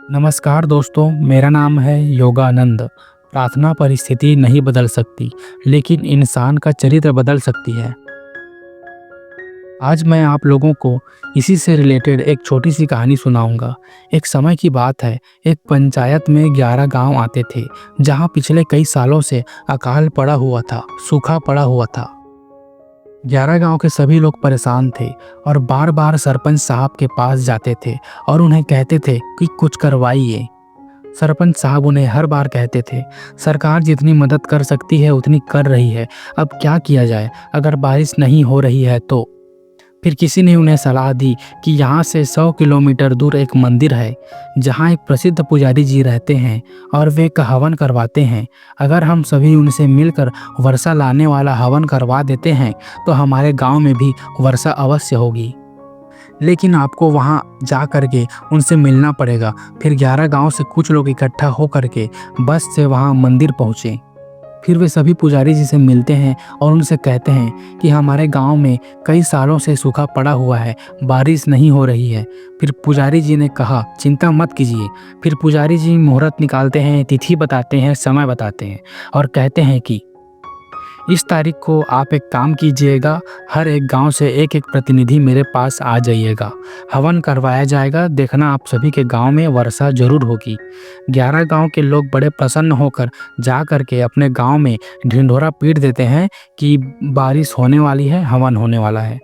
नमस्कार दोस्तों, मेरा नाम है योगानंद। प्रार्थना परिस्थिति नहीं बदल सकती, लेकिन इंसान का चरित्र बदल सकती है। आज मैं आप लोगों को इसी से रिलेटेड एक छोटी सी कहानी सुनाऊंगा। एक समय की बात है, एक पंचायत में 11 गांव आते थे, जहां पिछले कई सालों से अकाल पड़ा हुआ था, सूखा पड़ा हुआ था। 11 गांव के सभी लोग परेशान थे और बार बार सरपंच साहब के पास जाते थे और उन्हें कहते थे कि कुछ करवाइए। सरपंच साहब उन्हें हर बार कहते थे, सरकार जितनी मदद कर सकती है उतनी कर रही है, अब क्या किया जाए, अगर बारिश नहीं हो रही है तो। फिर किसी ने उन्हें सलाह दी कि यहाँ से 100 किलोमीटर दूर एक मंदिर है, जहाँ एक प्रसिद्ध पुजारी जी रहते हैं और वे एक हवन करवाते हैं। अगर हम सभी उनसे मिलकर वर्षा लाने वाला हवन करवा देते हैं तो हमारे गांव में भी वर्षा अवश्य होगी। लेकिन आपको वहां जा करके उनसे मिलना पड़ेगा। फिर 11 गांव से कुछ लोग इकट्ठा हो करके बस से वहां मंदिर पहुंचे। फिर वे सभी पुजारी जी से मिलते हैं और उनसे कहते हैं कि हमारे गांव में कई सालों से सूखा पड़ा हुआ है, बारिश नहीं हो रही है। फिर पुजारी जी ने कहा, चिंता मत कीजिए। फिर पुजारी जी मुहूर्त निकालते हैं, तिथि बताते हैं, समय बताते हैं और कहते हैं कि इस तारीख को आप एक काम कीजिएगा, हर एक गांव से एक एक प्रतिनिधि मेरे पास आ जाइएगा, हवन करवाया जाएगा, देखना आप सभी के गांव में वर्षा जरूर होगी। 11 गांव के लोग बड़े प्रसन्न होकर जा करके अपने गांव में ढिंढोरा पीट देते हैं कि बारिश होने वाली है, हवन होने वाला है।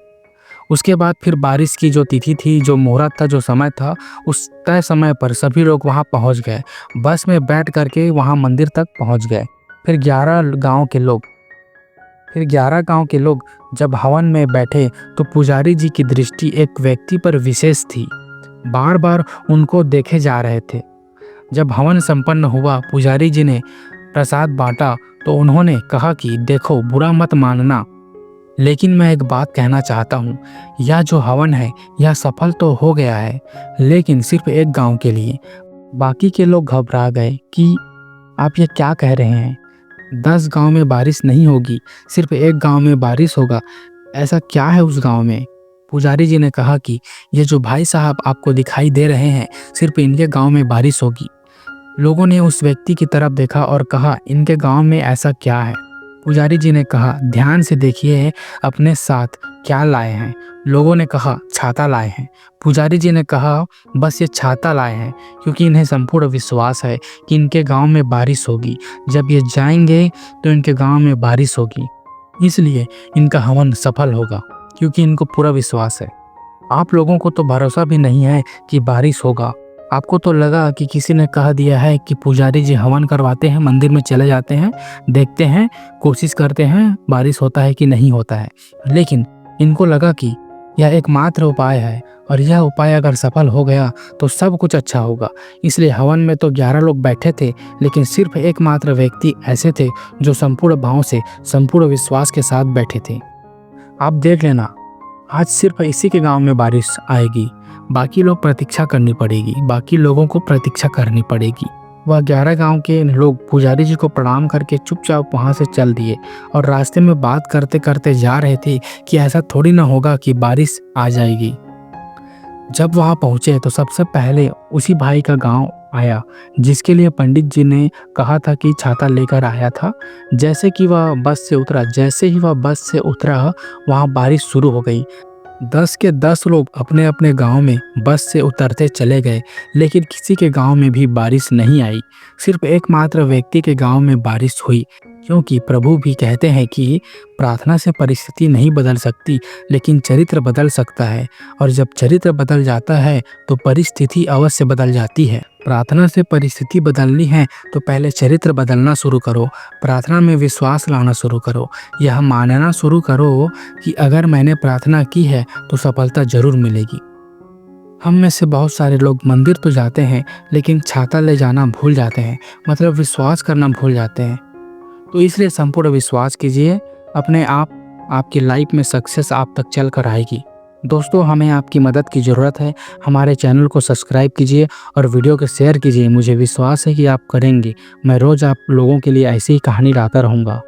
उसके बाद फिर बारिश की जो तिथि थी, जो मुहूर्त था, जो समय था, उस तय समय पर सभी लोग वहां पहुंच गए। बस में बैठ करके वहां मंदिर तक पहुंच गए। फिर 11 गांव के लोग जब हवन में बैठे तो पुजारी जी की दृष्टि एक व्यक्ति पर विशेष थी, बार बार उनको देखे जा रहे थे। जब हवन संपन्न हुआ, पुजारी जी ने प्रसाद बांटा तो उन्होंने कहा कि देखो, बुरा मत मानना, लेकिन मैं एक बात कहना चाहता हूँ, यह जो हवन है यह सफल तो हो गया है, लेकिन सिर्फ एक गांव के लिए। बाकी के लोग घबरा गए कि आप ये क्या कह रहे हैं, 10 गांव में बारिश नहीं होगी, सिर्फ एक गांव में बारिश होगा, ऐसा क्या है उस गांव में। पुजारी जी ने कहा कि ये जो भाई साहब आपको दिखाई दे रहे हैं, सिर्फ इनके गांव में बारिश होगी। लोगों ने उस व्यक्ति की तरफ देखा और कहा, इनके गांव में ऐसा क्या है। पुजारी जी ने कहा, ध्यान से देखिए अपने साथ क्या लाए हैं। लोगों ने कहा, छाता लाए हैं। पुजारी जी ने कहा, बस ये छाता लाए हैं क्योंकि इन्हें संपूर्ण विश्वास है कि इनके गांव में बारिश होगी। जब ये जाएंगे तो इनके गांव में बारिश होगी, इसलिए इनका हवन सफल होगा, क्योंकि इनको पूरा विश्वास है। आप लोगों को तो भरोसा भी नहीं है कि बारिश होगा। आपको तो लगा कि किसी ने कह दिया है कि पुजारी जी हवन करवाते हैं, मंदिर में चले जाते हैं, देखते हैं, कोशिश करते हैं बारिश होता है कि नहीं होता है। लेकिन इनको लगा कि यह एकमात्र उपाय है और यह उपाय अगर सफल हो गया तो सब कुछ अच्छा होगा। इसलिए हवन में तो 11 लोग बैठे थे, लेकिन सिर्फ एकमात्र व्यक्ति ऐसे थे जो संपूर्ण भाव से, संपूर्ण विश्वास के साथ बैठे थे। आप देख लेना, आज सिर्फ इसी के गांव में बारिश आएगी, बाकी लोग प्रतीक्षा करनी पड़ेगी, बाकी लोगों को प्रतीक्षा करनी पड़ेगी। वह 11 गांव के लोग पुजारी जी को प्रणाम करके चुपचाप वहां से चल दिए और रास्ते में बात करते करते जा रहे थे कि ऐसा थोड़ी ना होगा कि बारिश आ जाएगी। जब वहां पहुंचे तो सबसे पहले उसी भाई का गांव आया जिसके लिए पंडित जी ने कहा था कि छाता लेकर आया था। जैसे ही वह बस से उतरा वहां बारिश शुरू हो गई। 10 के 10 लोग अपने अपने गांव में बस से उतरते चले गए, लेकिन किसी के गांव में भी बारिश नहीं आई। सिर्फ एकमात्र व्यक्ति के गांव में बारिश हुई, क्योंकि प्रभु भी कहते हैं कि प्रार्थना से परिस्थिति नहीं बदल सकती, लेकिन चरित्र बदल सकता है। और जब चरित्र बदल जाता है तो परिस्थिति अवश्य बदल जाती है। प्रार्थना से परिस्थिति बदलनी है तो पहले चरित्र बदलना शुरू करो, प्रार्थना में विश्वास लाना शुरू करो, यह मानना शुरू करो कि अगर मैंने प्रार्थना की है तो सफलता जरूर मिलेगी। हम में से बहुत सारे लोग मंदिर तो जाते हैं, लेकिन छाता ले जाना भूल जाते हैं, मतलब विश्वास करना भूल जाते हैं। तो इसलिए संपूर्ण विश्वास कीजिए, अपने आप आपकी लाइफ में सक्सेस आप तक चल कर आएगी। दोस्तों, हमें आपकी मदद की ज़रूरत है। हमारे चैनल को सब्सक्राइब कीजिए और वीडियो को शेयर कीजिए। मुझे विश्वास है कि आप करेंगे। मैं रोज़ आप लोगों के लिए ऐसी ही कहानी लाता रहूँगा।